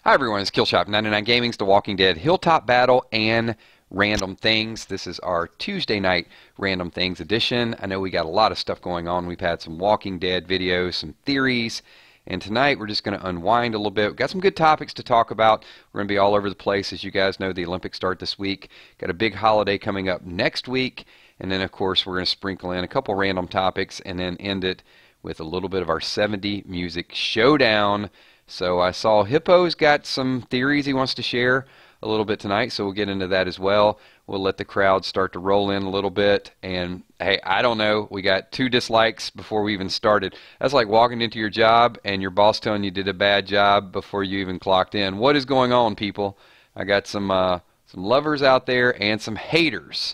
Hi everyone, it's kilzhot 99 Gaming's The Walking Dead HILLTOP Battle and Random Things. This is our Tuesday night Random Things edition. I know we got a lot of stuff going on. We've had some Walking Dead videos, some theories, and tonight we're just going to unwind a little bit. We've got some good topics to talk about. We're going to be all over the place. As you guys know, the Olympics start this week. Got a big holiday coming up next week, and then of course we're going to sprinkle in a couple random topics and then end it with a little bit of our 70 music showdown. So I saw Hippo's got some theories he wants to share a little bit tonight, so we'll get into that as well. We'll let the crowd start to roll in a little bit. And hey, I don't know, we got 2 dislikes before we even started. That's like walking into your job and your boss telling you did a bad job before you even clocked in. What is going on, people? I got some lovers out there and some haters,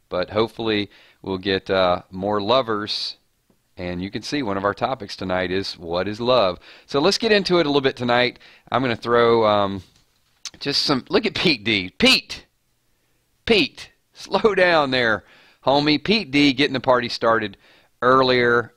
but hopefully we'll get more lovers. And you can see one of our topics tonight is what is love. So let's get into it a little bit tonight. I'm going to throw just some, look at Pete D. Pete, slow down there, homie. Pete D getting the party started earlier.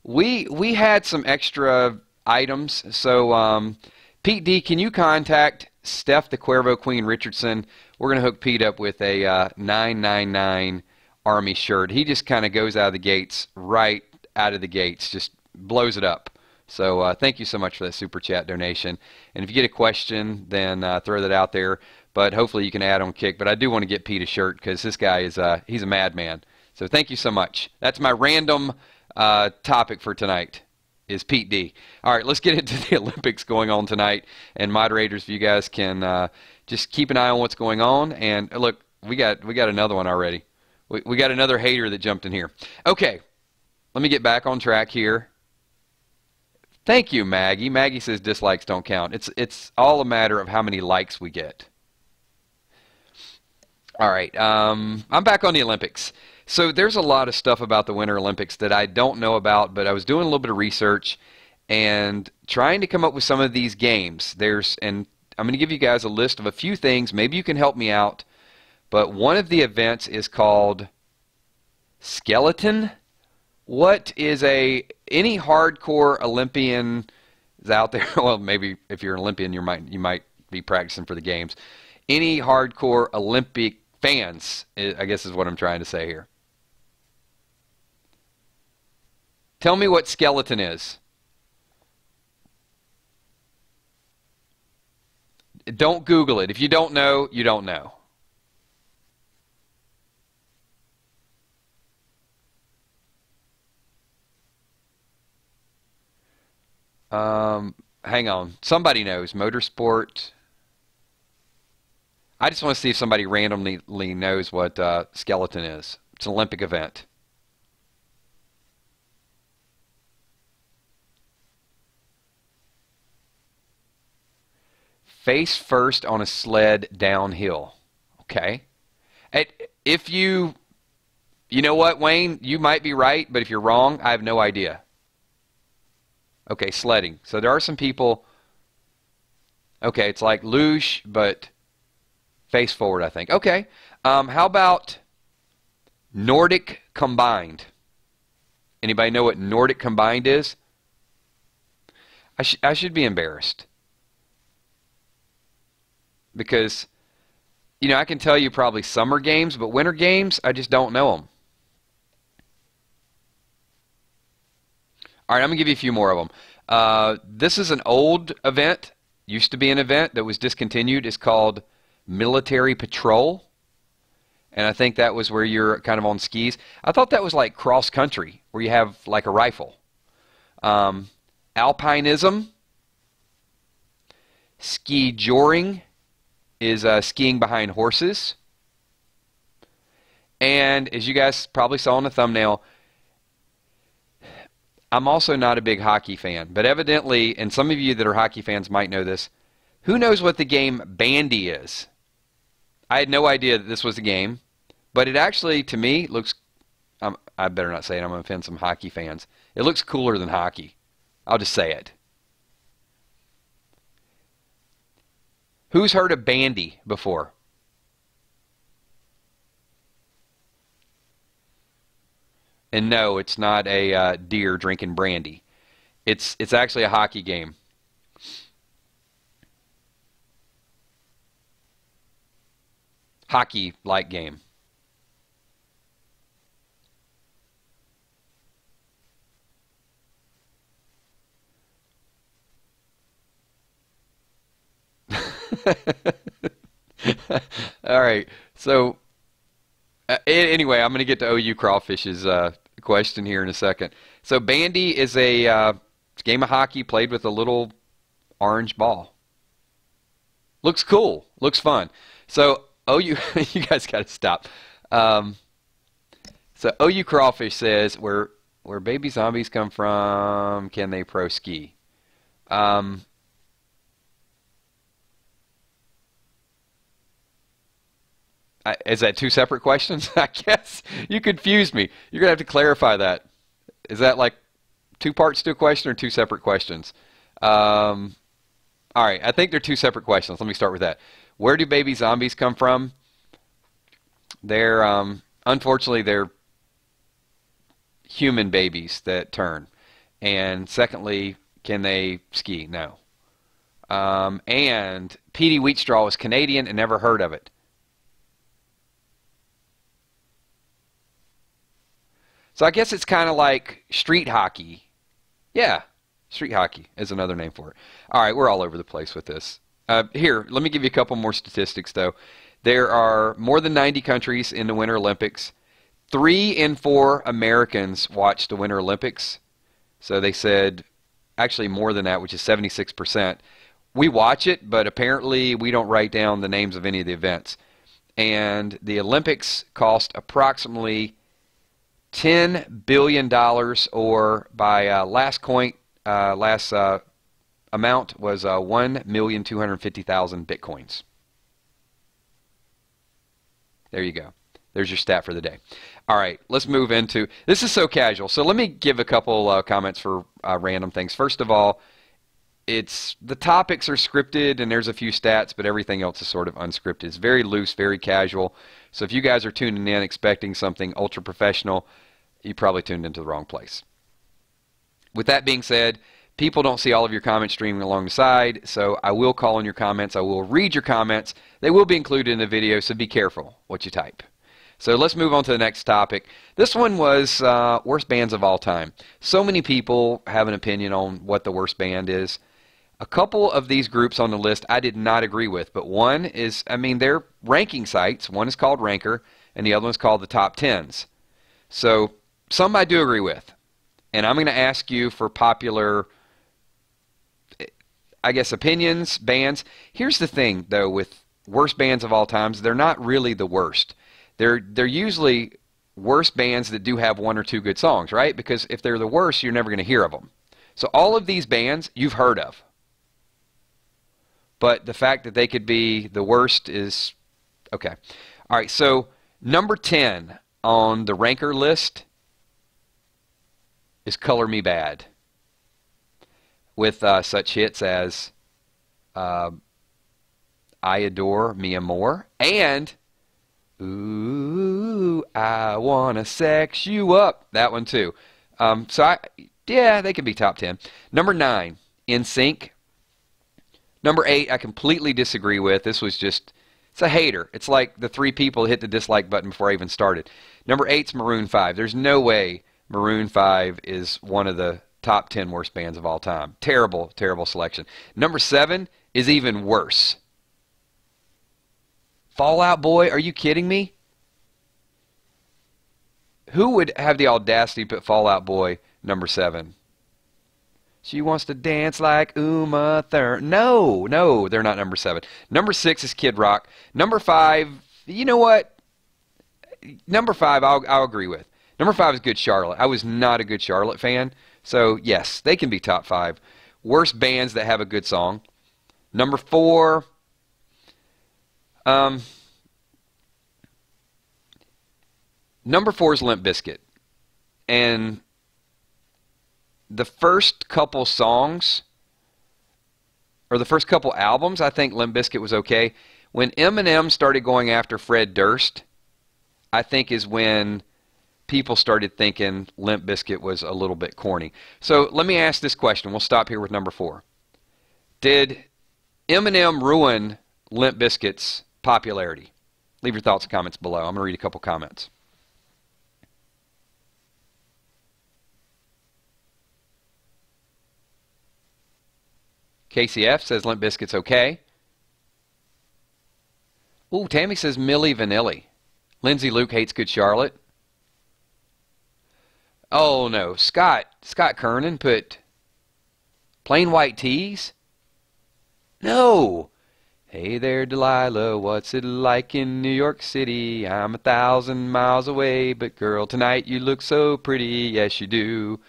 We had some extra items. So Pete D, can you contact Steph the Cuervo Queen Richardson? We're going to hook Pete up with a 999 Army shirt. He just kind of goes out of the gates, right out of the gates, just blows it up. So thank you so much for that super chat donation. And if you get a question, then throw that out there. But hopefully you can add on kick. But I do want to get Pete a shirt because this guy is he's a madman. So thank you so much. That's my random topic for tonight is Pete D. All right, let's get into the Olympics going on tonight. And moderators, if you guys can just keep an eye on what's going on. And look, we got another one already. We got another hater that jumped in here. Okay, let me get back on track here. Thank you, Maggie. Maggie says dislikes don't count. It's all a matter of how many likes we get. All right, I'm back on the Olympics. So there's a lot of stuff about the Winter Olympics that I don't know about, but I was doing a little bit of research and trying to come up with some of these games. And I'm going to give you guys a list of a few things. Maybe you can help me out. But one of the events is called Skeleton. What is any hardcore Olympian is out there? Well, maybe if you're an Olympian, you might be practicing for the games. Any hardcore Olympic fans, I guess is what I'm trying to say here. Tell me what skeleton is. Don't Google it. If you don't know, you don't know. Hang on. Somebody knows. Motorsport. I just want to see if somebody randomly knows what skeleton is. It's an Olympic event. Face first on a sled downhill. Okay. If you know what, Wayne, you might be right, but if you're wrong, I have no idea. Okay, sledding. So there are some people, okay, it's like luge, but face forward, I think. Okay, how about Nordic combined? Anybody know what Nordic combined is? I should be embarrassed. Because, you know, I can tell you probably summer games, but winter games, I just don't know them. All right, I'm going to give you a few more of them. This is an old event. Used to be an event that was discontinued. It's called Military Patrol. And I think that was where you're kind of on skis. I thought that was like cross country, where you have like a rifle. Alpinism. Ski joring is skiing behind horses. And as you guys probably saw in the thumbnail, I'm also not a big hockey fan, but evidently, and some of you that are hockey fans might know this, who knows what the game bandy is? I had no idea that this was a game, but it actually, to me, looks, I better not say it, I'm going to offend some hockey fans. It looks cooler than hockey. I'll just say it. Who's heard of bandy before? And no, it's not a deer drinking brandy. It's actually a hockey game. Hockey-like game. All right. So anyway, I'm going to get to OU Crawfish's question here in a second. So bandy is a game of hockey played with a little orange ball. Looks cool. Looks fun. So OU, you guys got to stop. So OU Crawfish says, where baby zombies come from, can they pro ski? Is that two separate questions? I guess you confused me. You're going to have to clarify that. Is that like two parts to a question or two separate questions? All right, I think they're two separate questions. Let me start with that. Where do baby zombies come from? They're, unfortunately, they're human babies that turn. And secondly, can they ski? No. And Petey Wheatstraw is Canadian and never heard of it. So I guess it's kind of like street hockey. Yeah, street hockey is another name for it. All right, we're all over the place with this. Here, let me give you a couple more statistics, though. There are more than 90 countries in the Winter Olympics. 3 in 4 Americans watch the Winter Olympics. So they said, actually more than that, which is 76%. We watch it, but apparently we don't write down the names of any of the events. And the Olympics cost approximately $10 billion, or by last amount was 1,250,000 bitcoins. There you go. There's your stat for the day. All right, let's move into, this is so casual. So let me give a couple comments for random things. First of all, the topics are scripted and there's a few stats, but everything else is sort of unscripted. It's very loose, very casual. So if you guys are tuning in expecting something ultra professional, you probably tuned into the wrong place. With that being said, people don't see all of your comments streaming along the side, so I will call on your comments. I will read your comments. They will be included in the video, so be careful what you type. So let's move on to the next topic. This one was worst bands of all time. So many people have an opinion on what the worst band is. A couple of these groups on the list I did not agree with, but one is, I mean, they're ranking sites. One is called Ranker, and the other one's called the Top Tens. So some I do agree with. And I'm going to ask you for popular, I guess, opinions, bands. Here's the thing, though, with worst bands of all times, they're not really the worst. They're usually worst bands that do have one or two good songs, right? Because if they're the worst, you're never going to hear of them. So all of these bands you've heard of. But the fact that they could be the worst is okay. All right, so number 10 on the Ranker list is Color Me Bad, with such hits as I Adore Me More and Ooh, I Wanna Sex You Up. That one too. Yeah, they can be top 10. Number 9, NSYNC. Number 8, I completely disagree with. This was just, it's a hater. It's like the 3 people hit the dislike button before I even started. Number 8's Maroon 5. There's no way Maroon 5 is one of the top 10 worst bands of all time. Terrible, terrible selection. Number 7 is even worse. Fall Out Boy, are you kidding me? Who would have the audacity to put Fall Out Boy number 7? She wants to dance like Uma Thurman. No, they're not number 7. Number 6 is Kid Rock. Number 5, you know what? Number 5, I'll agree with. Number 5 is Good Charlotte. I was not a Good Charlotte fan, so yes, they can be top 5. Worst bands that have a good song. Number 4, number 4 is Limp Bizkit. And the first couple songs, or the first couple albums, I think Limp Bizkit was okay. When Eminem started going after Fred Durst, I think is when people started thinking Limp Bizkit was a little bit corny. So let me ask this question. We'll stop here with number 4. Did Eminem ruin Limp Bizkit's popularity? Leave your thoughts and comments below. I'm going to read a couple comments. KCF says Limp Bizkit's okay. Ooh, Tammy says Milli Vanilli. Lindsay Luke hates Good Charlotte. Oh no, Scott Kernan put Plain White Tees? No. Hey there, Delilah, what's it like in New York City? I'm 1,000 miles away, but girl, tonight you look so pretty, yes you do.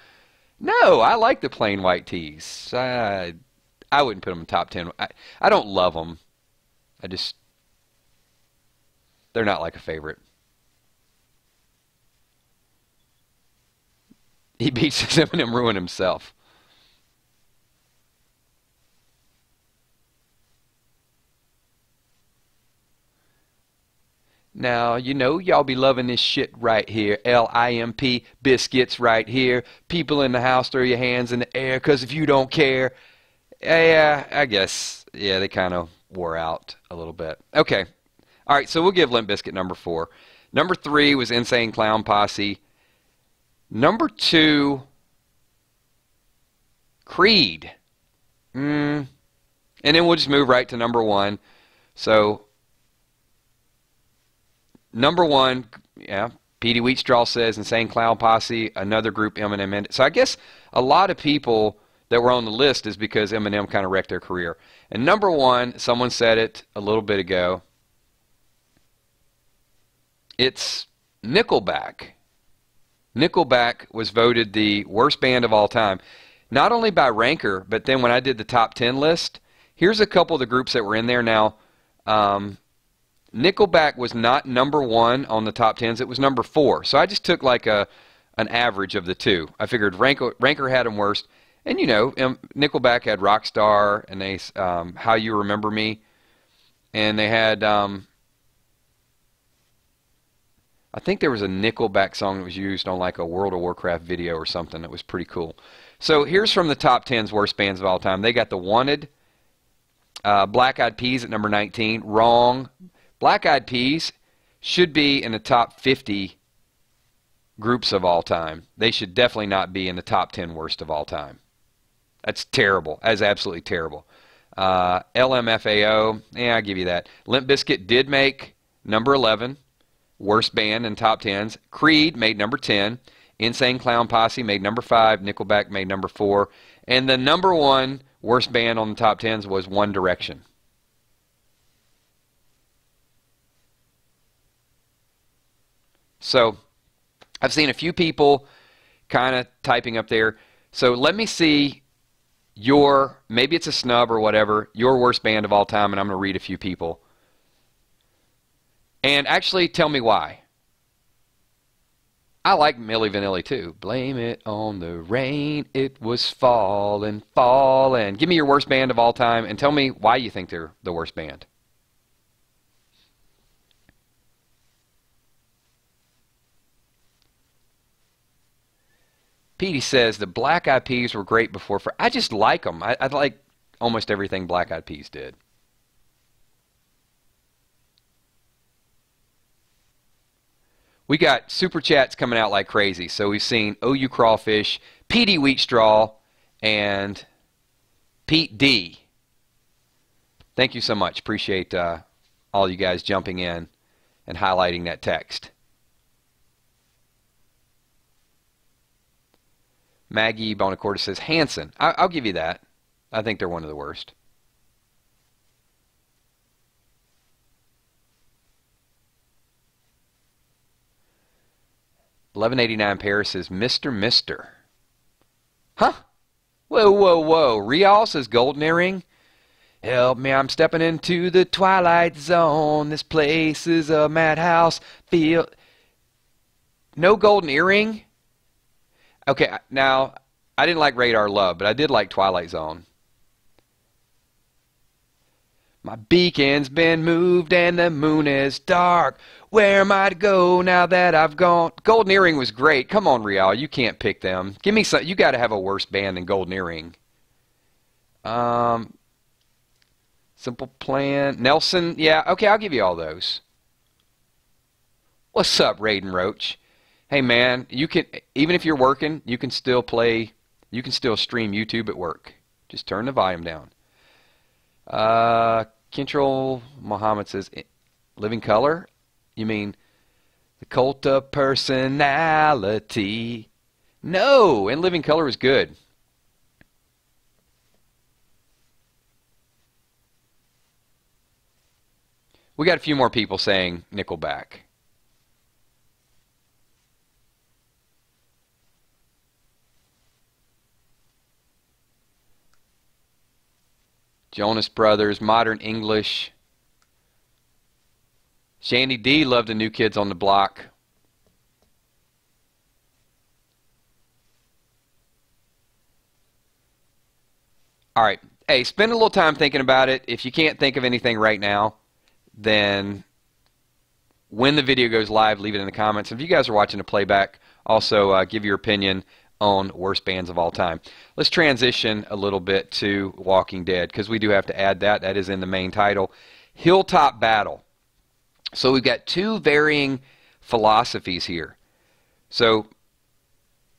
No, I like the Plain White Tees. I wouldn't put them in top 10. I don't love them. They're not like a favorite. He beats Eminem, ruin himself. Now, you know y'all be loving this shit right here. L-I-M-P, biscuits right here. People in the house, throw your hands in the air, because if you don't care. Yeah, I guess. Yeah, they kind of wore out a little bit. Okay. All right, so we'll give Limp Bizkit number 4. Number 3 was Insane Clown Posse. Number 2, Creed. And then we'll just move right to number 1. So, number 1, yeah, Petey Wheatstraw says Insane Clown Posse, another group Eminem ended. So I guess a lot of people that were on the list is because Eminem kind of wrecked their career. And number 1, someone said it a little bit ago, it's Nickelback. Nickelback was voted the worst band of all time, not only by Ranker, but then when I did the top 10 list, here's a couple of the groups that were in there. Now, Nickelback was not number 1 on the top 10s. It was number 4. So I just took like an average of the two. I figured Ranker had them worst. And, you know, Nickelback had Rockstar and they How You Remember Me. And they had... I think there was a Nickelback song that was used on like a World of Warcraft video or something that was pretty cool. So here's from the top 10's worst bands of all time. They got The Wanted, Black Eyed Peas at number 19. Wrong. Black Eyed Peas should be in the top 50 groups of all time. They should definitely not be in the top 10 worst of all time. That's terrible. That is absolutely terrible. LMFAO, yeah, I'll give you that. Limp Bizkit did make number 11. Worst band in top 10s. Creed made number 10. Insane Clown Posse made number 5. Nickelback made number 4. And the number 1 worst band on the top 10s was One Direction. So, I've seen a few people kind of typing up there. So, let me see your, maybe it's a snub or whatever, your worst band of all time, and I'm going to read a few people. And actually, tell me why. I like Milli Vanilli too. Blame it on the rain, it was falling, falling. Give me your worst band of all time and tell me why you think they're the worst band. Petey says the Black Eyed Peas were great before. I just like them. I like almost everything Black Eyed Peas did. We got super chats coming out like crazy. So we've seen OU Crawfish, Petey Wheatstraw, and Pete D. Thank you so much. Appreciate all you guys jumping in and highlighting that text. Maggie Bonacorda says Hanson. I'll give you that. I think they're one of the worst. $11.89 Paris says Mr. Mister. Huh? Whoa, whoa, whoa. Rial says Golden Earring. Help me, I'm stepping into the twilight zone. This place is a madhouse. Feel... No Golden Earring? Okay, now, I didn't like Radar Love, but I did like Twilight Zone. My beacon's been moved and the moon is dark. Where am I to go now that I've gone? Golden Earring was great. Come on, Rial, you can't pick them. Give me some. You got to have a worse band than Golden Earring. Simple Plan. Nelson, yeah, okay, I'll give you all those. What's up, Raiden Roach? Hey man, you can, even if you're working, you can still play, you can still stream YouTube at work. Just turn the volume down. Control Muhammad says, Living Color? You mean the cult of personality? No, and Living Color was good. We got a few more people saying Nickelback. Jonas Brothers, Modern English. Shandy D loved the New Kids on the Block. All right. Hey, spend a little time thinking about it. If you can't think of anything right now, then when the video goes live, leave it in the comments. If you guys are watching the playback, also give your opinion on worst bands of all time. Let's transition a little bit to Walking Dead, because we do have to add that. That is in the main title. Hilltop Battle. So we've got two varying philosophies here. So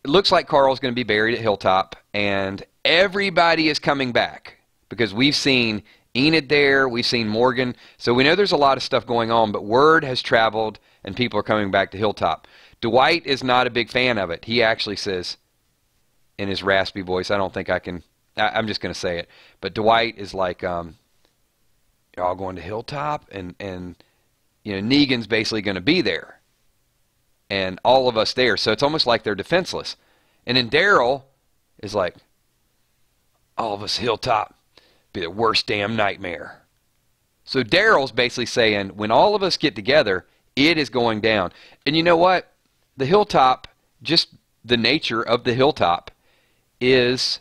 it looks like Carl's going to be buried at Hilltop, and everybody is coming back, because we've seen Enid there, we've seen Morgan, so we know there's a lot of stuff going on, but word has traveled and people are coming back to Hilltop. Dwight is not a big fan of it. He actually says in his raspy voice, I don't think I can, I'm just going to say it, but Dwight is like, you're all going to Hilltop, and you know, Negan's basically going to be there, and all of us there, so it's almost like they're defenseless. And then Daryl is like, all of us Hilltop, be the worst damn nightmare. So Daryl's basically saying, when all of us get together, it is going down. And you know what? The Hilltop, just the nature of the Hilltop, is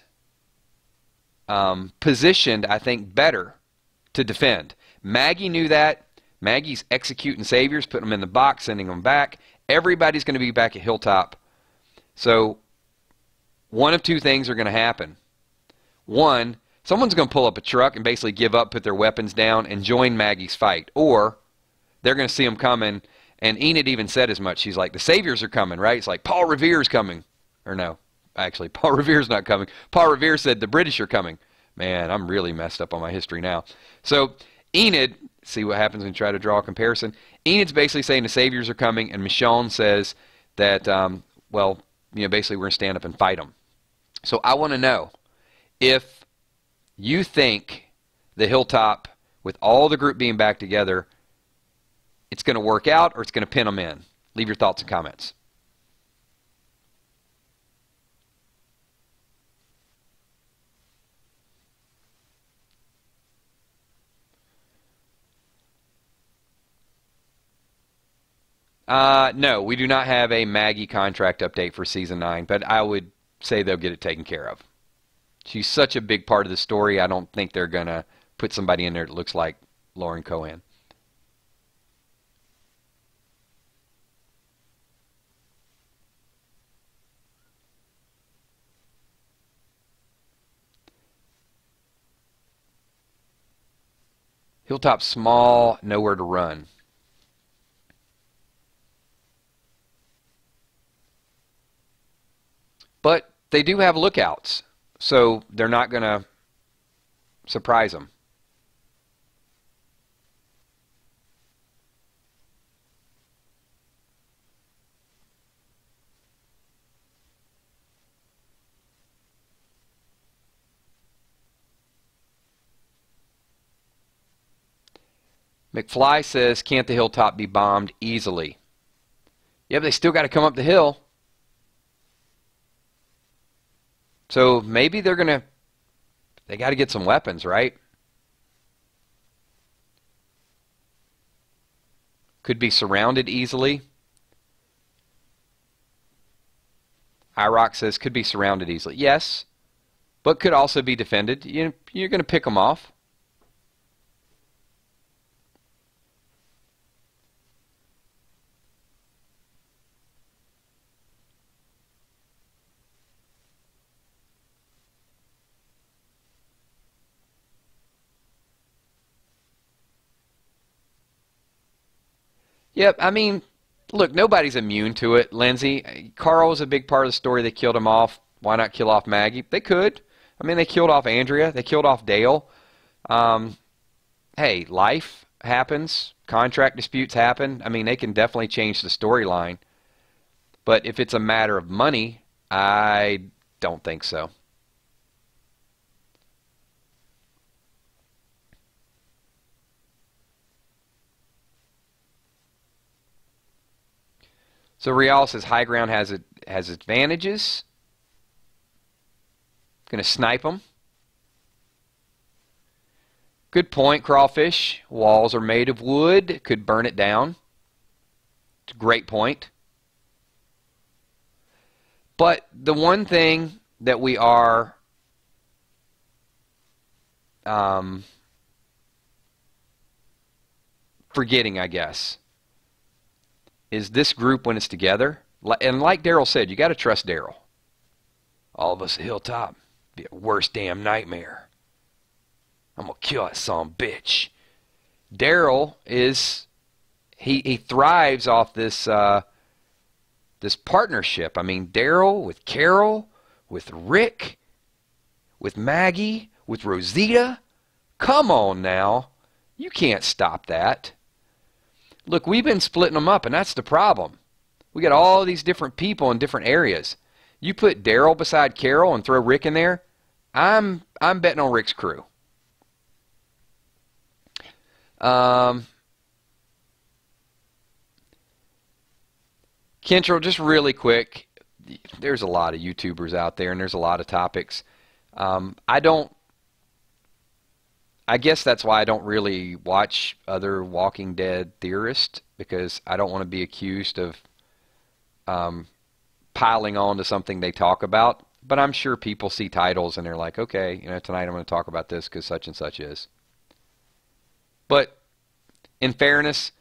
positioned, I think, better to defend. Maggie knew that. Maggie's executing saviors, putting them in the box, sending them back. Everybody's going to be back at Hilltop. So one of two things are going to happen. One, someone's going to pull up a truck and basically give up, put their weapons down, and join Maggie's fight. Or they're going to see them coming, and Enid even said as much. She's like, the saviors are coming, right? It's like, Paul Revere's coming. Or no, actually, Paul Revere's not coming. Paul Revere said the British are coming. Man, I'm really messed up on my history now. So Enid, see what happens when you try to draw a comparison. Enid's basically saying the saviors are coming, and Michonne says that, well, you know, basically we're going to stand up and fight them. So I want to know if you think the Hilltop, with all the group being back together, it's going to work out or it's going to pin them in. Leave your thoughts and comments. No, we do not have a Maggie contract update for Season 9, but I would say they'll get it taken care of. She's such a big part of the story, I don't think they're going to put somebody in there that looks like Lauren Cohan. Hilltop small, nowhere to run. But they do have lookouts, so they're not going to surprise them. McFly says, can't the Hilltop be bombed easily? Yeah, but they still got to come up the hill. So maybe they're going to, they got to get some weapons, right? Could be surrounded easily. IROC says, could be surrounded easily. Yes, but could also be defended. You're going to pick them off. Yep, I mean, Look, nobody's immune to it, Lindsay. Carl was a big part of the story. They killed him off. Why not kill off Maggie? They could. I mean, they killed off Andrea. They killed off Dale. Um, hey, life happens. Contract disputes happen. I mean, they can definitely change the storyline. But if it's a matter of money, I don't think so. So Real says high ground has advantages. Going to snipe them. Good point, Crawfish. Walls are made of wood. Could burn it down. It's a great point. But the one thing that we are forgetting, I guess, is this group when it's together. And like Daryl said, you got to trust Daryl. All of us at Hilltop. Be a worst damn nightmare. I'm going to kill that son of a bitch. Daryl is, he thrives off this this partnership. I mean, Daryl with Carol, with Rick, with Maggie, with Rosita. Come on now. You can't stop that. Look, we've been splitting them up, and that's the problem. We got all these different people in different areas. You put Daryl beside Carol and throw Rick in there, I'm betting on Rick's crew. Kentrell, just really quick, there's a lot of YouTubers out there, and there's a lot of topics. I guess that's why I don't really watch other Walking Dead theorists, because I don't want to be accused of piling on to something they talk about. But I'm sure people see titles and they're like, okay, you know, tonight I'm going to talk about this because such and such is. But in fairness,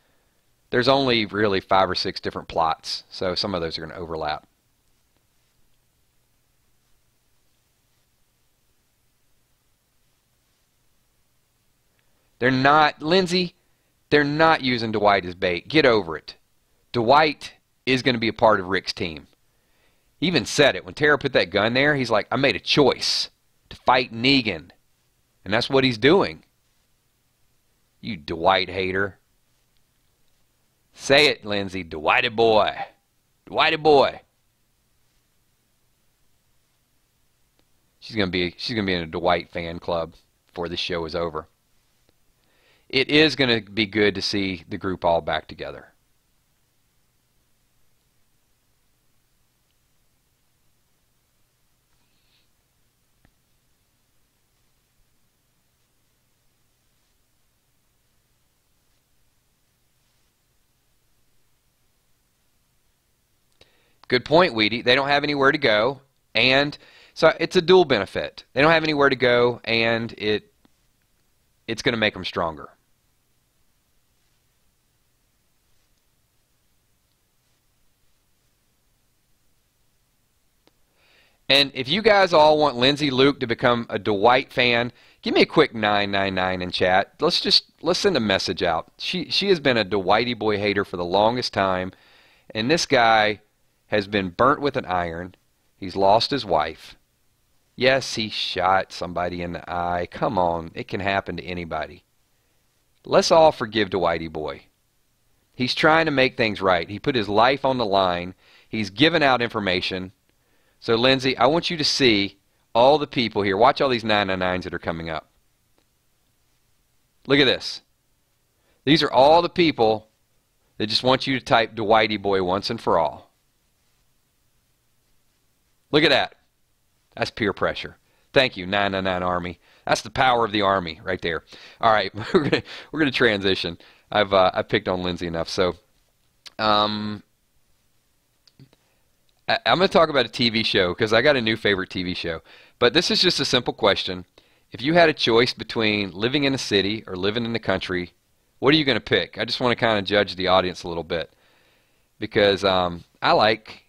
there's only really 5 or 6 different plots, so some of those are going to overlap. They're not, Lindsay, they're not using Dwight as bait. Get over it. Dwight is going to be a part of Rick's team. He even said it. When Tara put that gun there, he's like, I made a choice to fight Negan. And that's what he's doing. You Dwight hater. Say it, Lindsay. Dwighty boy. Dwighty boy. She's gonna be in a Dwight fan club before this show is over. It is gonna be good to see the group all back together. Good point, Weedy. They don't have anywhere to go, and so it's a dual benefit. They don't have anywhere to go, and it's going to make them stronger. And if you guys all want Lindsay Luke to become a Dwight fan, give me a quick 999 in chat. Let's send a message out. She has been a Dwighty boy hater for the longest time, and this guy has been burnt with an iron. He's lost his wife. Yes, he shot somebody in the eye. Come on, it can happen to anybody. Let's all forgive Dwighty boy. He's trying to make things right. He put his life on the line. He's given out information. So, Lindsay, I want you to see all the people here. Watch all these 999s that are coming up. Look at this. These are all the people that just want you to type Dwighty boy once and for all. Look at that. That's peer pressure. Thank you, 999 Army. That's the power of the Army right there. All right, we're gonna transition. I've picked on Lindsay enough, so I'm gonna talk about a TV show because I got a new favorite TV show. But this is just a simple question: if you had a choice between living in a city or living in the country, what are you gonna pick? I just want to kind of judge the audience a little bit because I like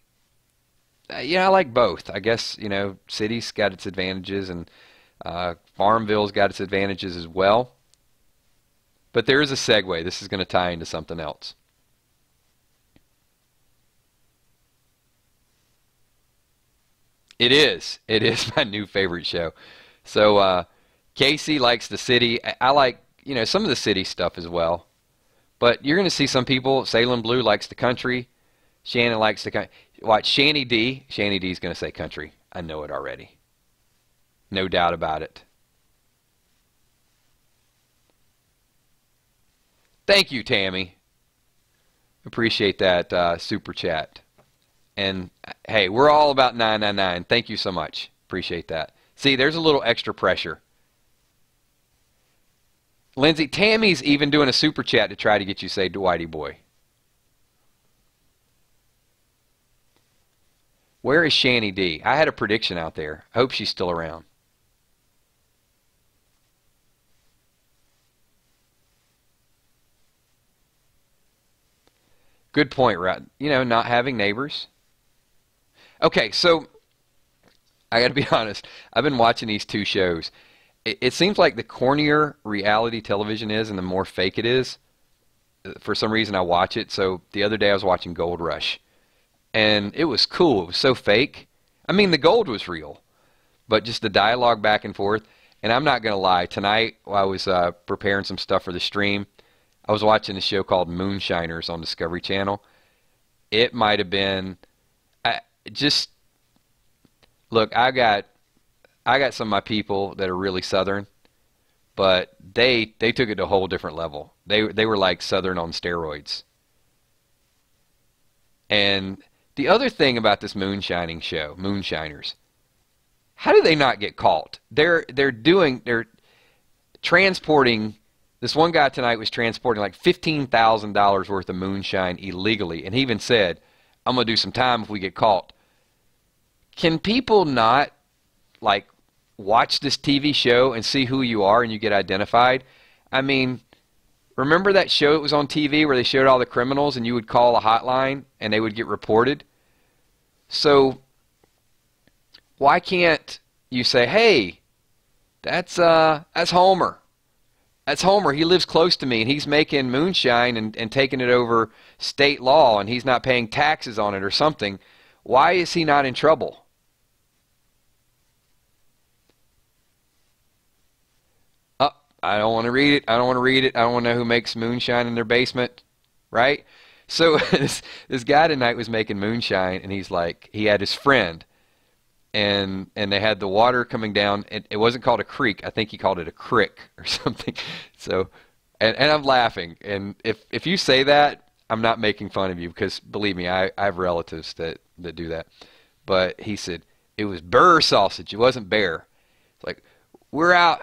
both. I guess, you know, city's got its advantages and Farmville's got its advantages as well. But there is a segue. This is going to tie into something else. It is. It is my new favorite show. So Casey likes the city. I like, some of the city stuff as well. But you're going to see some people. Salem Blue likes the country. Shannon likes the country. Watch Shanny D. Shanny D's going to say country. I know it already. No doubt about it. Thank you, Tammy. Appreciate that super chat. And hey, we're all about 999. Thank you so much. Appreciate that. See, there's a little extra pressure. Lindsay, Tammy's even doing a super chat to try to get you to say Dwighty boy. Where is Shanny D? I had a prediction out there. I hope she's still around. Good point, right? Not having neighbors. Okay, so I got to be honest. I've been watching these two shows. It seems like the cornier reality television is and the more fake it is, for some reason I watch it. So the other day I was watching Gold Rush, and it was cool. It was so fake. I mean, the gold was real, but just the dialogue back and forth. And I'm not going to lie. Tonight, while I was preparing some stuff for the stream, I was watching a show called Moonshiners on Discovery Channel. It might have been look, I got some of my people that are really Southern, but they took it to a whole different level. They were like Southern on steroids. And the other thing about this moonshining show, Moonshiners, how do they not get caught? They're transporting. This one guy tonight was transporting like $15,000 worth of moonshine illegally, and he even said, "I'm gonna do some time if we get caught." Can people not like watch this TV show and see who you are and you get identified? I mean, remember that show that was on TV where they showed all the criminals and you would call a hotline and they would get reported? So why can't you say, "Hey, that's Homer. That's Homer. He lives close to me and he's making moonshine and taking it over state law and he's not paying taxes on it or something. Why is he not in trouble?" I don't want to read it. I don't want to read it. I don't want to know who makes moonshine in their basement, right? So this guy tonight was making moonshine, and he's like, he had his friend, and they had the water coming down. It wasn't called a creek. I think he called it a crick or something. So, and I'm laughing. And if you say that, I'm not making fun of you because believe me, I have relatives that do that. But he said it was burr sausage. It wasn't bear. It's like we're out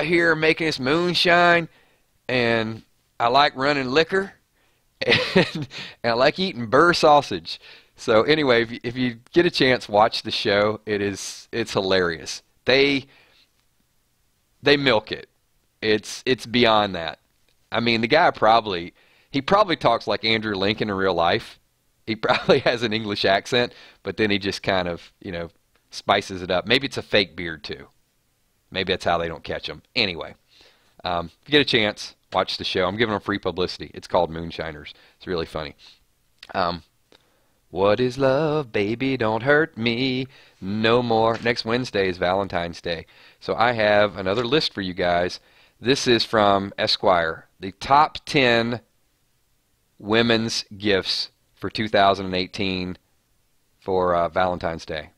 here making this moonshine, and I like running liquor, and I like eating burr sausage. So anyway, if you get a chance, watch the show. It's hilarious. They milk it. It's beyond that. I mean, the guy probably talks like Andrew Lincoln in real life. He probably has an English accent, but then he just kind of, spices it up. Maybe it's a fake beard too. Maybe that's how they don't catch them. Anyway, if you get a chance, watch the show. I'm giving them free publicity. It's called Moonshiners. It's really funny. What is love, baby? Don't hurt me no more. Next Wednesday is Valentine's Day. So I have another list for you guys. This is from Esquire. The top 10 women's gifts for 2018 for Valentine's Day.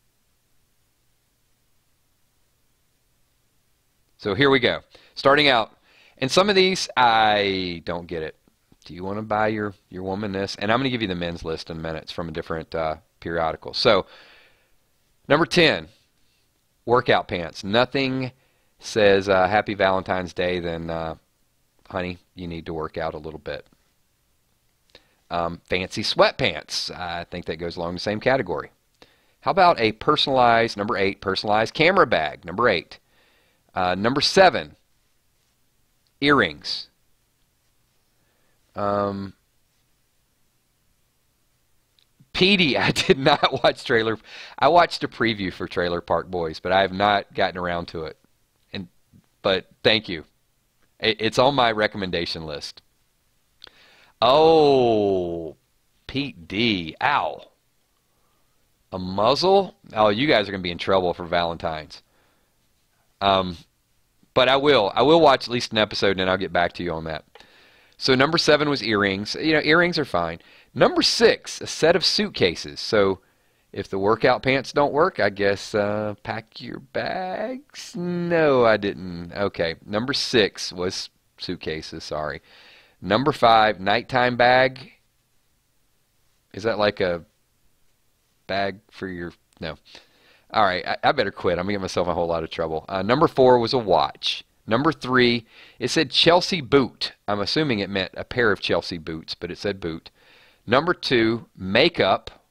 So here we go. Starting out, and some of these, I don't get it. Do you want to buy your woman this? And I'm going to give you the men's list in a minute. It's from a different periodical. So, number 10, workout pants. Nothing says Happy Valentine's Day than, honey, you need to work out a little bit. Fancy sweatpants. I think that goes along the same category. How about a personalized, number 8, personalized camera bag, number 8. Number 7, earrings. Petey, I did not watch Trailer. I watched a preview for Trailer Park Boys, but I have not gotten around to it. But thank you. It's on my recommendation list. Oh, Pete D. Ow. A muzzle? Oh, you guys are going to be in trouble for Valentine's. But I will. I will watch at least an episode, and then I'll get back to you on that. So number 7 was earrings. You know, earrings are fine. Number 6, a set of suitcases. So if the workout pants don't work, I guess pack your bags. No, I didn't. Okay, number 6 was suitcases. Sorry. Number 5, nighttime bag. Is that like a bag for your... No. All right, I better quit. I'm going to get myself in a whole lot of trouble. Number 4 was a watch. Number 3, it said Chelsea boot. I'm assuming it meant a pair of Chelsea boots, but it said boot. Number 2, makeup.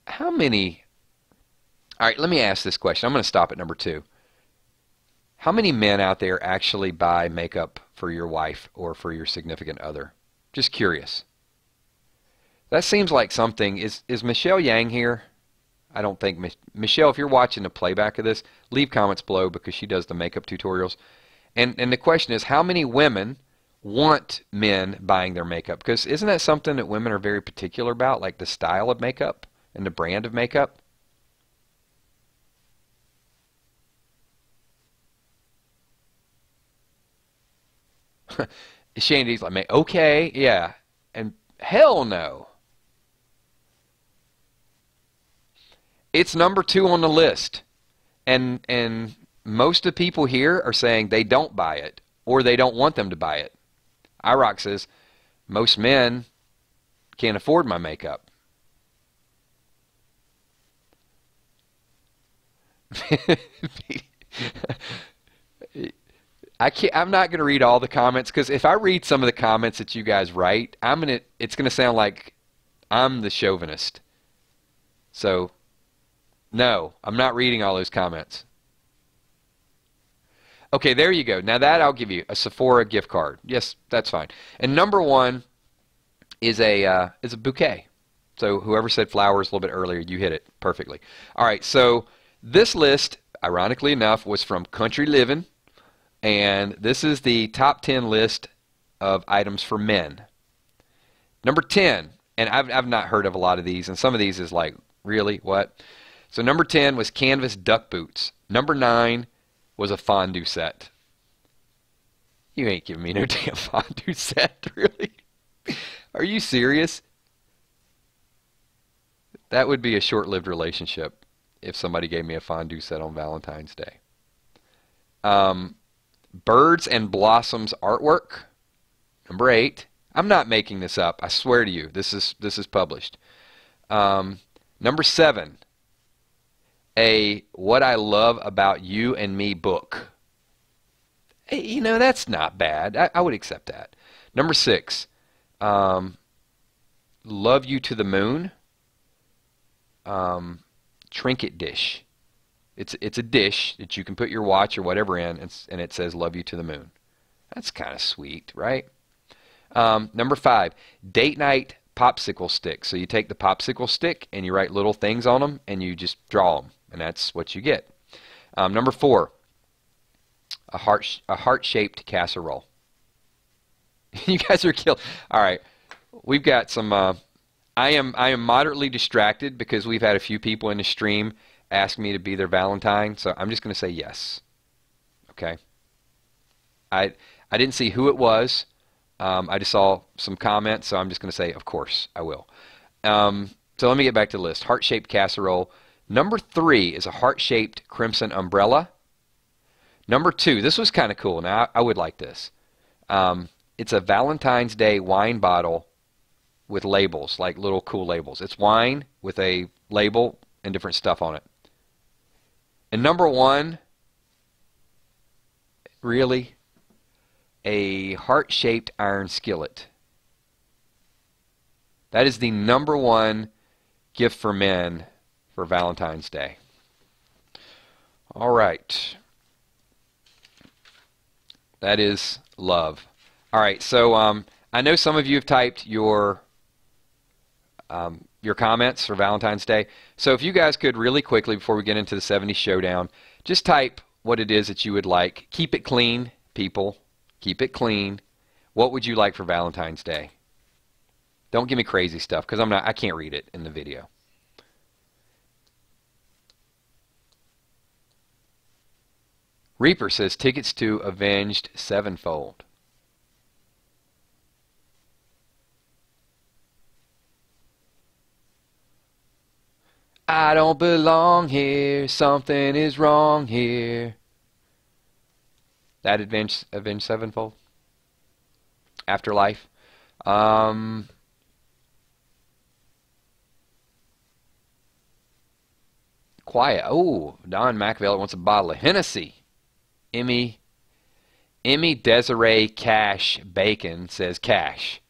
How many... All right, let me ask this question. I'm going to stop at number 2. How many men out there actually buy makeup for your wife or for your significant other? Just curious. That seems like something... Is Michelle Yang here? I don't think... Michelle, if you're watching the playback of this, leave comments below because she does the makeup tutorials. And the question is, how many women want men buying their makeup? Because isn't that something that women are very particular about, like the style of makeup and the brand of makeup? Shandy's like, okay, yeah. And hell no. It's number 2 on the list. And most of the people here are saying they don't buy it or they don't want them to buy it. IROC says most men can't afford my makeup. I'm not going to read all the comments because if I read some of the comments that you guys write, it's going to sound like I'm the chauvinist. So no, I'm not reading all those comments. Okay, there you go. Now that I'll give you a Sephora gift card. Yes, that's fine. And number 1 is a bouquet. So whoever said flowers a little bit earlier, you hit it perfectly. All right, so this list, ironically enough, was from Country Living, and this is the top 10 list of items for men. Number 10, and I've not heard of a lot of these, and some of these is like, really, what? So number 10 was canvas duck boots. Number 9 was a fondue set. You ain't giving me no damn fondue set, really? Are you serious? That would be a short-lived relationship if somebody gave me a fondue set on Valentine's Day. Birds and Blossoms artwork. Number 8. I'm not making this up. I swear to you. This is published. Number 7. A What I Love About You and Me book. Hey, you know, that's not bad. I would accept that. Number 6. Love You to the Moon. Trinket dish. It's a dish that you can put your watch or whatever in, and it says Love You to the Moon. That's kind of sweet, right? Number 5. Date night popsicle stick. So you take the popsicle stick and you write little things on them and you just draw them. And that's what you get. Number 4, a heart-shaped casserole. You guys are killed. All right, we've got some. I am moderately distracted because we've had a few people in the stream ask me to be their Valentine, so I'm just going to say yes. Okay. I didn't see who it was. I just saw some comments, so I'm just going to say, of course, I will. So let me get back to the list. Heart-shaped casserole. Number 3 is a heart-shaped crimson umbrella. Number 2, this was kind of cool. Now, I would like this. It's a Valentine's Day wine bottle with labels, like little cool labels. It's wine with a label and different stuff on it. And number 1, really, a heart-shaped iron skillet. That is the number 1 gift for men for Valentine's Day. All right. That is love. All right, so I know some of you have typed your comments for Valentine's Day. So if you guys could really quickly, before we get into the 70s Showdown, just type what it is that you would like. Keep it clean, people. Keep it clean. What would you like for Valentine's Day? Don't give me crazy stuff because I can't read it in the video. Reaper says tickets to Avenged Sevenfold. I don't belong here. Something is wrong here. That Avenged Sevenfold? Afterlife? Quiet. Oh, Don McVeigh wants a bottle of Hennessy. Emmy Desiree Cash Bacon says cash.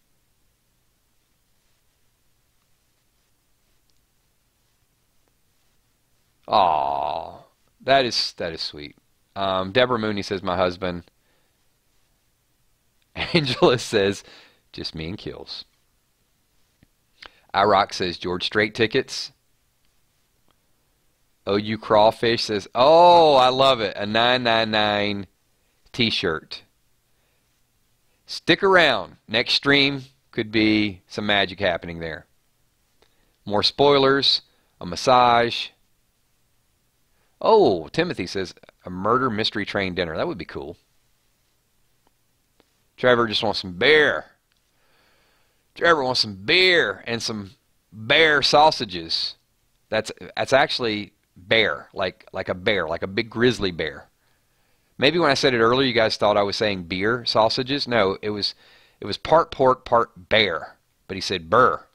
Aw, that is sweet. Deborah Mooney says my husband. Angela says just me and Kills. iRock says George Strait tickets. OU Crawfish says, oh, I love it. A 999 t-shirt. Stick around. Next stream could be some magic happening there. More spoilers, a massage. Oh, Timothy says a murder mystery train dinner. That would be cool. Trevor just wants some beer. Trevor wants some beer and some bear sausages. That's actually bear, like a bear, like a big grizzly bear. Maybe when I said it earlier, you guys thought I was saying beer sausages. No, it was part pork, part bear. But he said burr.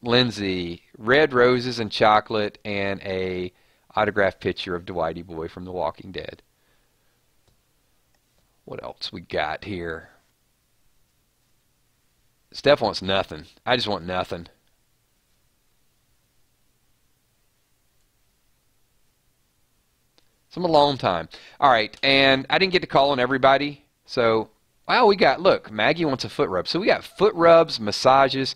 Lindsay, red roses and chocolate and a autographed picture of Dwighty Boy from The Walking Dead. What else we got here? Steph wants nothing. I just want nothing. Some alone time. All right, and I didn't get to call on everybody. So, wow, we got, look, Maggie wants a foot rub. So we got foot rubs, massages.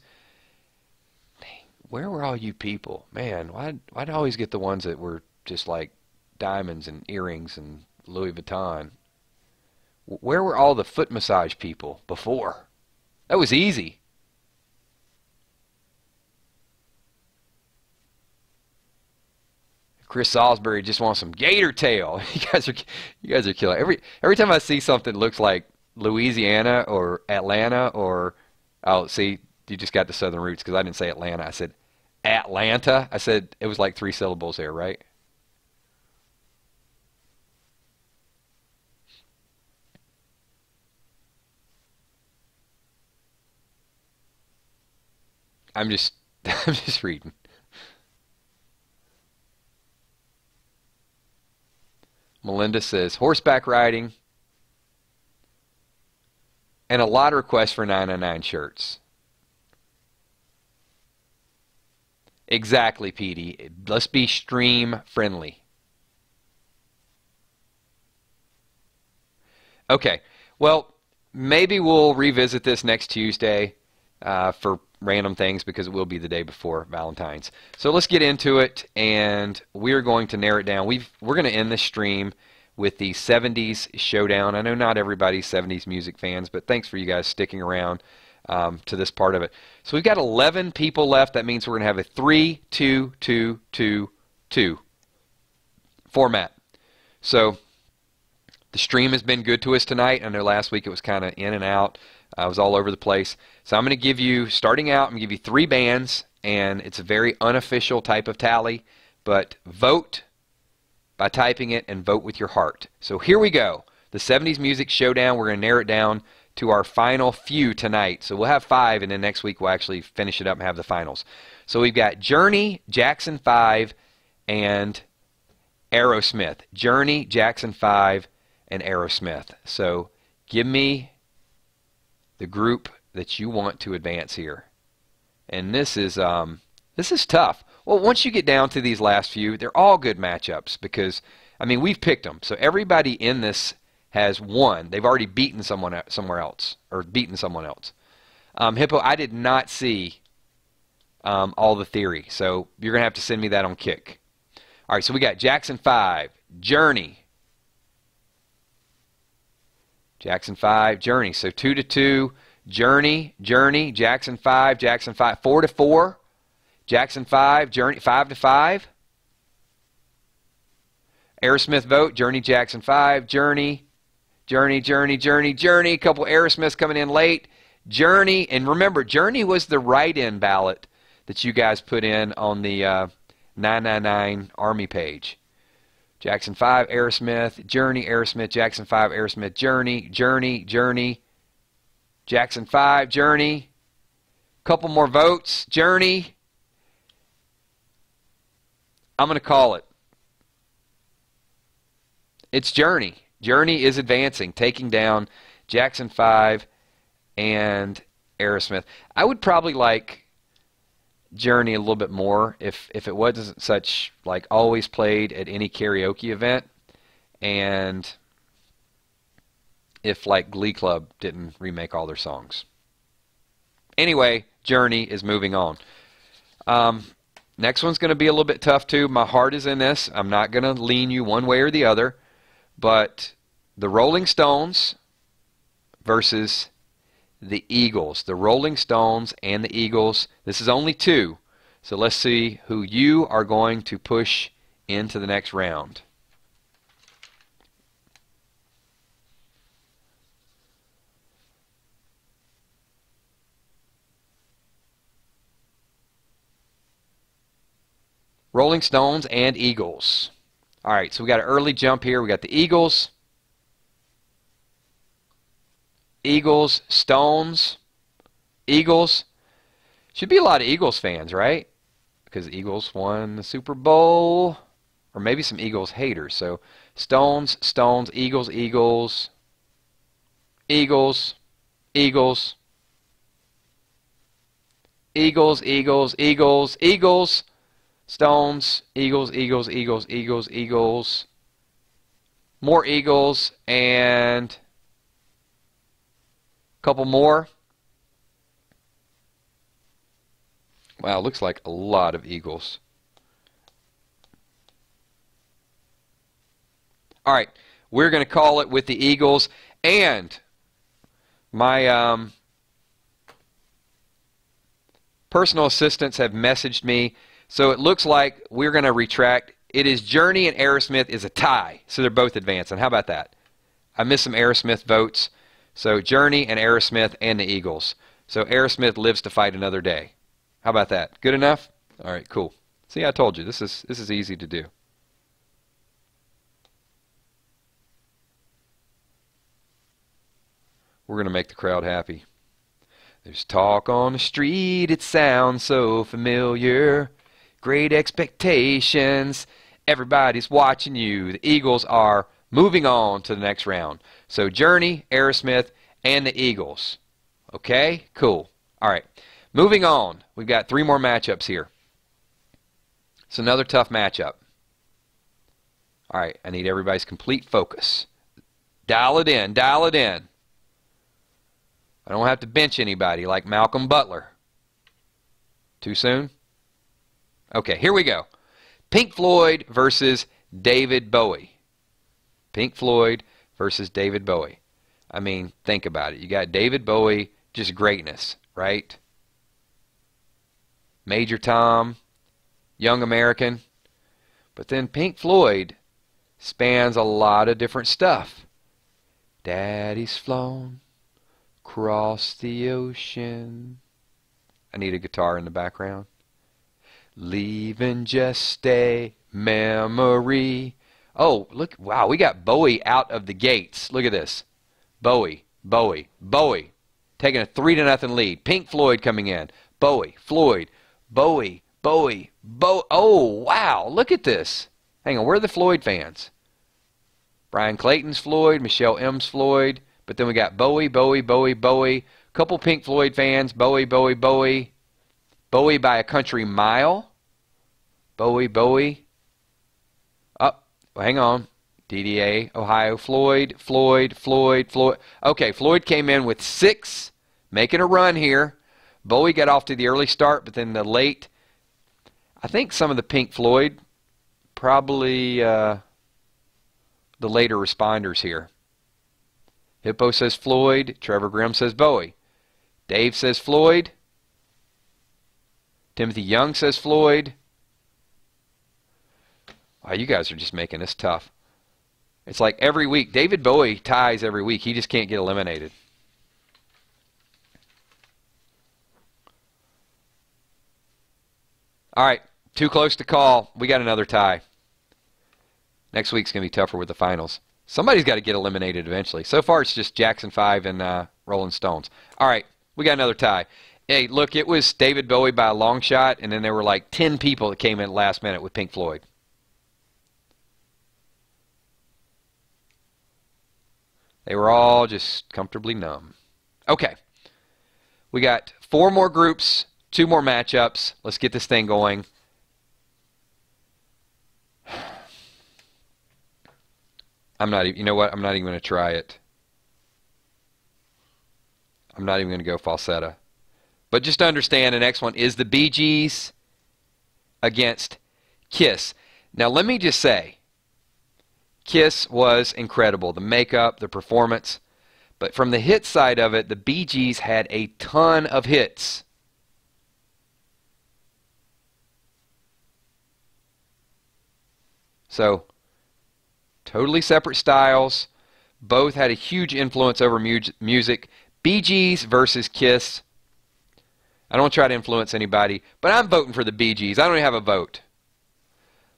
Dang, where were all you people? Man, why'd I always get the ones that were just like diamonds and earrings and Louis Vuitton? Where were all the foot massage people before? That was easy. Chris Salisbury just wants some gator tail. You guys are killing. Every time I see something that looks like Louisiana or Atlanta or, oh, see, you just got the southern roots because I didn't say Atlanta. I said Atlanta. I said it was like 3 syllables there, right? I'm just reading. Melinda says horseback riding and a lot of requests for 999 shirts. Exactly, Petey. Let's be stream friendly. Okay. Well, maybe we'll revisit this next Tuesday for random things because it will be the day before Valentine's. So let's get into it, and we're going to narrow it down. We're going to end this stream with the 70s showdown. I know not everybody's 70s music fans, but thanks for you guys sticking around to this part of it. So we've got 11 people left. That means we're going to have a 3-2-2-2-2 format. So the stream has been good to us tonight. I know last week it was kind of in and out. I was all over the place. So I'm going to give you, starting out, I'm going to give you 3 bands, and it's a very unofficial type of tally, but vote by typing it and vote with your heart. So here we go. The 70s Music Showdown, we're going to narrow it down to our final few tonight. So we'll have 5, and then next week we'll actually finish it up and have the finals. So we've got Journey, Jackson 5, and Aerosmith. Journey, Jackson 5, and Aerosmith. So give me the group that you want to advance here. And this is tough. Well, once you get down to these last few, they're all good matchups because, I mean, we've picked them. So everybody in this has won. They've already beaten someone somewhere else or beaten someone else. Hippo, I did not see all the theory, so you're going to have to send me that on Kick. All right, so we got Jackson 5, Journey. Jackson 5, Journey. So 2-2. Journey, Jackson 5, 4-4. Jackson 5, Journey 5-5. Aerosmith vote, Journey, Jackson 5, Journey. A couple Aerosmiths coming in late. Journey, and remember, Journey was the write-in ballot that you guys put in on the 999 Army page. Jackson 5, Aerosmith, Journey, Aerosmith, Jackson 5, Aerosmith, Journey. Jackson 5, Journey. Couple more votes, Journey. I'm going to call it. It's Journey. Journey is advancing, taking down Jackson 5 and Aerosmith. I would probably like Journey a little bit more if it wasn't such like always played at any karaoke event, and if like Glee Club didn't remake all their songs. Anyway, Journey is moving on. Next one's going to be a little bit tough too. My heart is in this. I'm not going to lean you one way or the other, but the Rolling Stones versus the Eagles. The Rolling Stones and the Eagles. This is only two. So let's see who you are going to push into the next round. Rolling Stones and Eagles. All right, so we got an early jump here. We got the Eagles. Stones, Eagles. Should be a lot of Eagles fans, right? Because the Eagles won the Super Bowl. Or maybe some Eagles haters. So Stones, Eagles. Stones, Eagles. More Eagles, and couple more. Wow, looks like a lot of Eagles. All right, we're going to call it with the Eagles, and my personal assistants have messaged me, so it looks like we're going to retract. It is Journey and Aerosmith is a tie, so they're both advancing. How about that? I missed some Aerosmith votes. So Journey and Aerosmith and the Eagles. So Aerosmith lives to fight another day. How about that? Good enough? All right, cool. See, I told you, this is easy to do. We're going to make the crowd happy. There's talk on the street, it sounds so familiar. Great expectations. Everybody's watching you. The Eagles are moving on to the next round. So Journey, Aerosmith, and the Eagles. Okay? Cool. All right. Moving on. We've got three more matchups here. It's another tough matchup. All right. I need everybody's complete focus. Dial it in. Dial it in. I don't have to bench anybody like Malcolm Butler. Too soon? Okay, here we go. Pink Floyd versus David Bowie. Pink Floyd versus David Bowie. I mean, think about it. You got David Bowie, just greatness, right? Major Tom, Young American. But then Pink Floyd spans a lot of different stuff. Daddy's flown across the ocean. I need a guitar in the background. Leaving just a memory. Oh, look, wow, we got Bowie out of the gates. Look at this. Bowie. Taking a 3-0 lead. Pink Floyd coming in. Bowie, Floyd, Bowie. Oh, wow, look at this. Hang on, where are the Floyd fans? Brian Clayton's Floyd, Michelle M's Floyd. But then we got Bowie. Couple Pink Floyd fans. Bowie. Bowie by a country mile. Bowie. Up. Well, hang on. DDA, Ohio, Floyd. Okay, Floyd came in with 6, making a run here. Bowie got off to the early start, but then the late, I think some of the Pink Floyd, probably the later responders here. Hippo says Floyd, Trevor Grimm says Bowie. Dave says Floyd. Timothy Young says Floyd. Wow, you guys are just making this tough. It's like every week. David Bowie ties every week. He just can't get eliminated. All right, too close to call. We got another tie. Next week's going to be tougher with the finals. Somebody's got to get eliminated eventually. So far, it's just Jackson 5 and Rolling Stones. All right, we got another tie. Hey, look, it was David Bowie by a long shot, and then there were like 10 people that came in last minute with Pink Floyd. They were all just comfortably numb. Okay. We got 4 more groups, 2 more matchups. Let's get this thing going. You know what? I'm not even going to try it. I'm not even going to go falsetto. But just to understand, the next one is the Bee Gees against Kiss. Now, let me just say, Kiss was incredible. The makeup, the performance. But from the hit side of it, the Bee Gees had a ton of hits. So, totally separate styles. Both had a huge influence over music. Bee Gees versus Kiss. I don't try to influence anybody, but I'm voting for the Bee Gees. I don't even have a vote.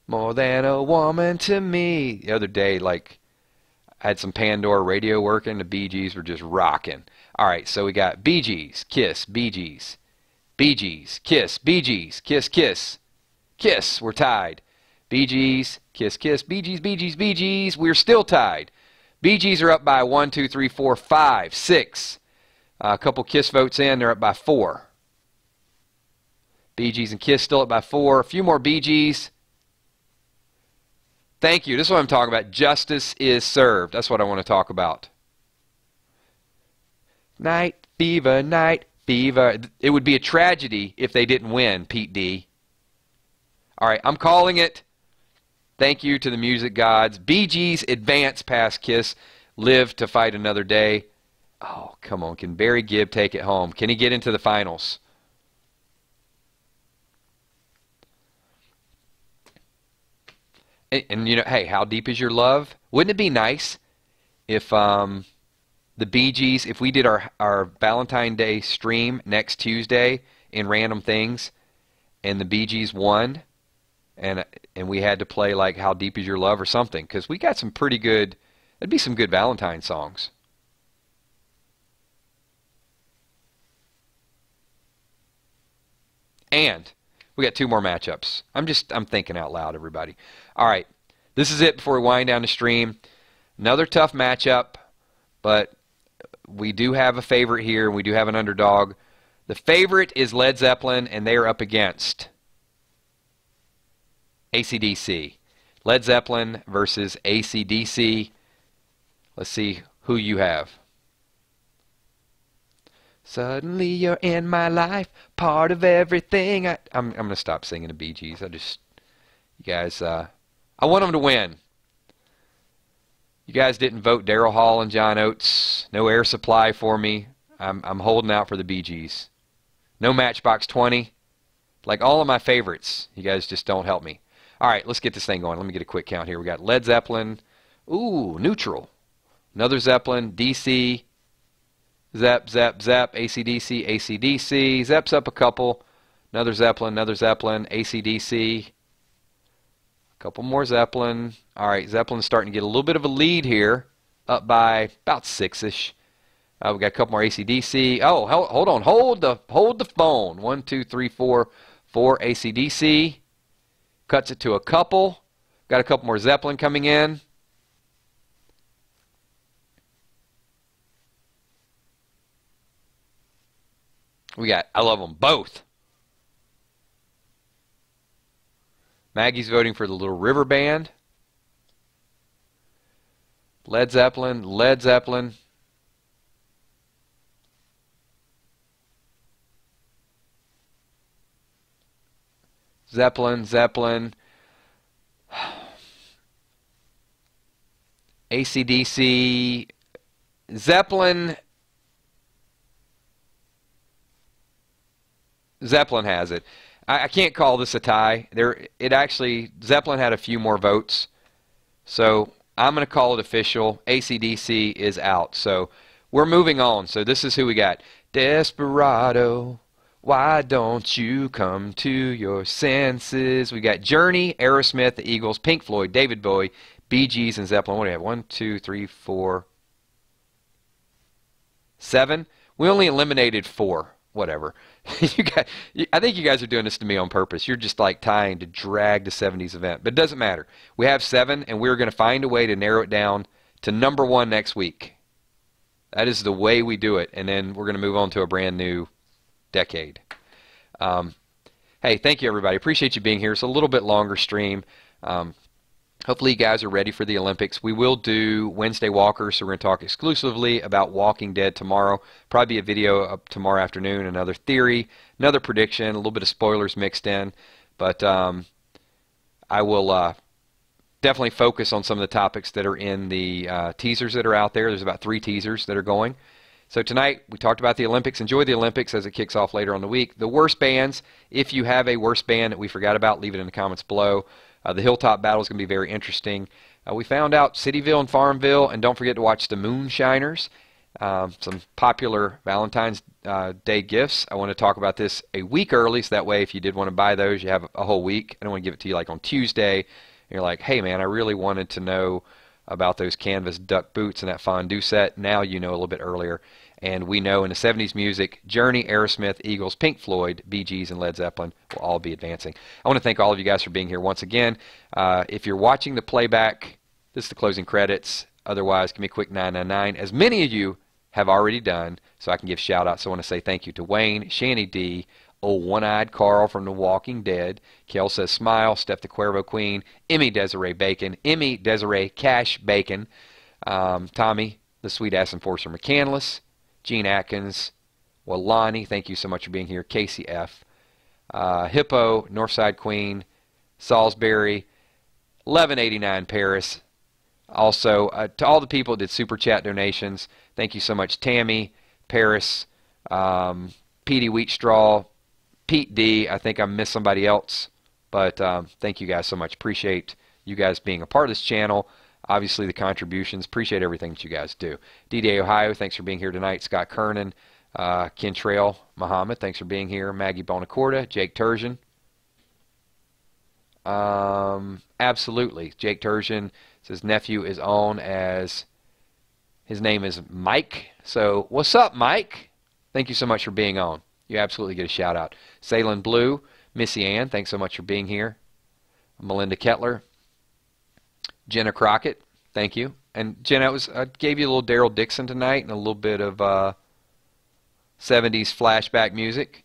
More than a woman to me. The other day, like, I had some Pandora radio working. The Bee Gees were just rocking. All right, so we got Bee Gees, Kiss, Bee Gees. Bee Gees, Kiss, Bee Gees, Kiss, Kiss. Kiss, we're tied. Bee Gees, Kiss, Kiss, Bee Gees, Bee Gees, Bee Gees. We're still tied. Bee Gees are up by 1, 2, 3, 4, 5, 6. A couple Kiss votes in, they're up by 4. Bee Gees and Kiss still up by 4. A few more Bee Gees. Thank you. This is what I'm talking about. Justice is served. That's what I want to talk about. Night fever, night fever. It would be a tragedy if they didn't win, Pete D. All right, I'm calling it. Thank you to the music gods. Bee Gees advance past Kiss. Live to fight another day. Oh, come on. Can Barry Gibb take it home? Can he get into the finals? And you know, hey, how deep is your love? Wouldn't it be nice if the Bee Gees, if we did our Valentine's Day stream next Tuesday in Random Things, and the Bee Gees won, and we had to play like How Deep Is Your Love or something, because we got some pretty good, that'd be some good Valentine songs. And we got 2 more matchups. I'm thinking out loud, everybody. All right, this is it before we wind down the stream. Another tough matchup, but we do have a favorite here, and we do have an underdog. The favorite is Led Zeppelin, and they are up against AC/DC. Led Zeppelin versus AC/DC. Let's see who you have. Suddenly you're in my life, part of everything. I'm going to stop singing the Bee Gees. You guys, I want them to win. You guys didn't vote Daryl Hall and John Oates. No Air Supply for me. I'm holding out for the Bee Gees. No Matchbox 20. Like all of my favorites. You guys just don't help me. All right, let's get this thing going. Let me get a quick count here. We got Led Zeppelin. Ooh, neutral. Another Zeppelin. DC. Zep, Zep, Zep. AC/DC, AC/DC. Zep's up a couple. Another Zeppelin, AC/DC. A couple more Zeppelin. All right, Zeppelin's starting to get a little bit of a lead here. Up by about 6-ish. We got a couple more AC/DC. Oh, hold on. Hold the phone. 1, 2, 3, 4. 4 AC/DC. Cuts it to a couple. Got a couple more Zeppelin coming in. I love them both. Maggie's voting for the Little River Band. Led Zeppelin, Led Zeppelin. Zeppelin, Zeppelin. AC/DC. Zeppelin. Zeppelin has it. I can't call this a tie. Zeppelin had a few more votes. So I'm going to call it official. AC/DC is out. So we're moving on. So this is who we got. Desperado, why don't you come to your senses? We got Journey, Aerosmith, the Eagles, Pink Floyd, David Bowie, Bee Gees, and Zeppelin. What do we have? 1, 2, 3, 4, 7. We only eliminated 4. Whatever. I think you guys are doing this to me on purpose. You're just like trying to drag the 70s event. But it doesn't matter. We have 7, and we're going to find a way to narrow it down to number 1 next week. That is the way we do it. And then we're going to move on to a brand new decade. Hey, thank you, everybody. Appreciate you being here. It's a little bit longer stream. Hopefully you guys are ready for the Olympics. We will do Wednesday Walkers, so we're going to talk exclusively about Walking Dead tomorrow. Probably a video up tomorrow afternoon, another theory, another prediction, a little bit of spoilers mixed in. But I will definitely focus on some of the topics that are in the teasers that are out there. There's about 3 teasers that are going. So tonight we talked about the Olympics. Enjoy the Olympics as it kicks off later on the week. The worst bands, if you have a worst band that we forgot about, leave it in the comments below. The Hilltop battle is going to be very interesting. We found out Cityville and Farmville, and don't forget to watch the Moonshiners. Some popular Valentine's Day gifts. I want to talk about this a week early, so that way if you did want to buy those, you have a whole week. I don't want to give it to you like on Tuesday. And you're like, hey man, I really wanted to know about those canvas duck boots and that fondue set. Now you know a little bit earlier. And we know in the 70s music, Journey, Aerosmith, Eagles, Pink Floyd, Bee Gees, and Led Zeppelin will all be advancing. I want to thank all of you guys for being here once again. If you're watching the playback, this is the closing credits. Otherwise, give me a quick 999, as many of you have already done, so I can give shout-outs. So I want to say thank you to Wayne, Shanny D, old One-Eyed Carl from The Walking Dead, Kel says Smile, Steph the Cuervo Queen, Emmy Desiree Bacon, Emmy Desiree Cash Bacon, Tommy, the Sweet-Ass Enforcer McCandless, Gene Atkins, Lonnie, thank you so much for being here, Casey F, Hippo, Northside Queen, Salisbury, 1189 Paris. Also, to all the people that did Super Chat donations, thank you so much, Tammy, Paris, Petey Wheatstraw, Pete D. I think I missed somebody else, but thank you guys so much. Appreciate you guys being a part of this channel. Obviously, the contributions. Appreciate everything that you guys do. D-Day Ohio, thanks for being here tonight. Scott Kernan, Ken Trail, Muhammad, thanks for being here. Maggie Bonacorda, Jake Turgeon. Absolutely. Jake Turgeon says nephew is on as his name is Mike. So, what's up, Mike? Thank you so much for being on. You absolutely get a shout out. Salem Blue, Missy Ann, thanks so much for being here. Melinda Kettler. Jenna Crockett, thank you. And Jenna, I gave you a little Daryl Dixon tonight and a little bit of 70s flashback music.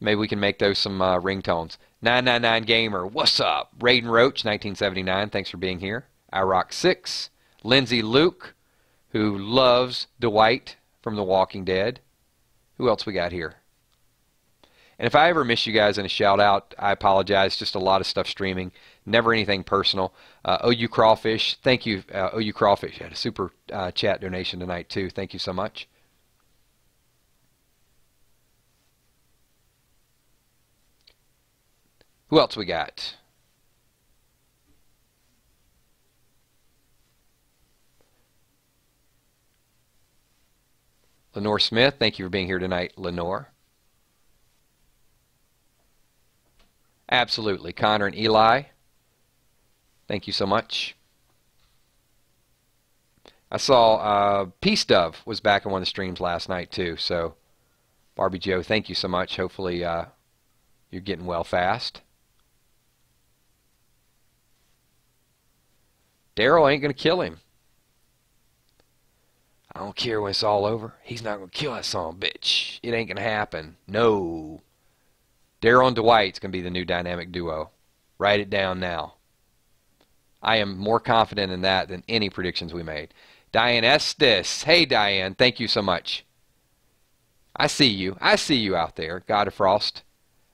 Maybe we can make those some ringtones. 999 Gamer, what's up? Raiden Roach, 1979, thanks for being here. iRock6, Lindsay Luke, who loves Dwight from The Walking Dead. Who else we got here? And if I ever miss you guys in a shout out, I apologize. Just a lot of stuff streaming. Never anything personal. OU Crawfish, thank you. OU Crawfish had a super chat donation tonight too. Thank you so much. Who else we got? Lenore Smith, thank you for being here tonight, Lenore. Absolutely. Connor and Eli, thank you so much. I saw Peace Dove was back on one of the streams last night too. So, Barbie Joe, thank you so much. Hopefully you're getting well fast. Daryl ain't going to kill him. I don't care when it's all over. He's not going to kill that son of a bitch. It ain't going to happen. No. Daryl and Dwight's going to be the new dynamic duo. Write it down now. I am more confident in that than any predictions we made. Diane Estes. Hey, Diane. Thank you so much. I see you. I see you out there. God of Frost.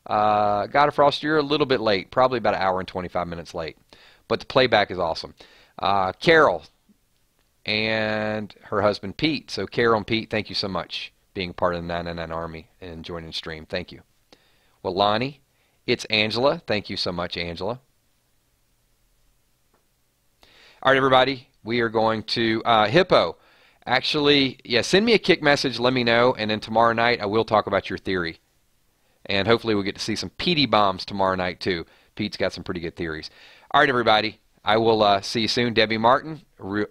God of Frost, you're a little bit late. Probably about an hour and 25 minutes late. But the playback is awesome. Carol and her husband Pete. So Carol and Pete, thank you so much being part of the 999 Army and joining the stream. Thank you. Well, Lonnie, it's Angela. Thank you so much, Angela. All right, everybody, we are going to Hippo. Actually, yeah, send me a kick message, let me know, and then tomorrow night I will talk about your theory. And hopefully we'll get to see some PD bombs tomorrow night, too. Pete's got some pretty good theories. All right, everybody, I will see you soon. Debbie Martin,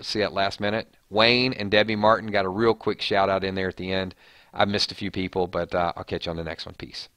see that last minute. Wayne and Debbie Martin got a real quick shout-out in there at the end. I missed a few people, but I'll catch you on the next one. Peace.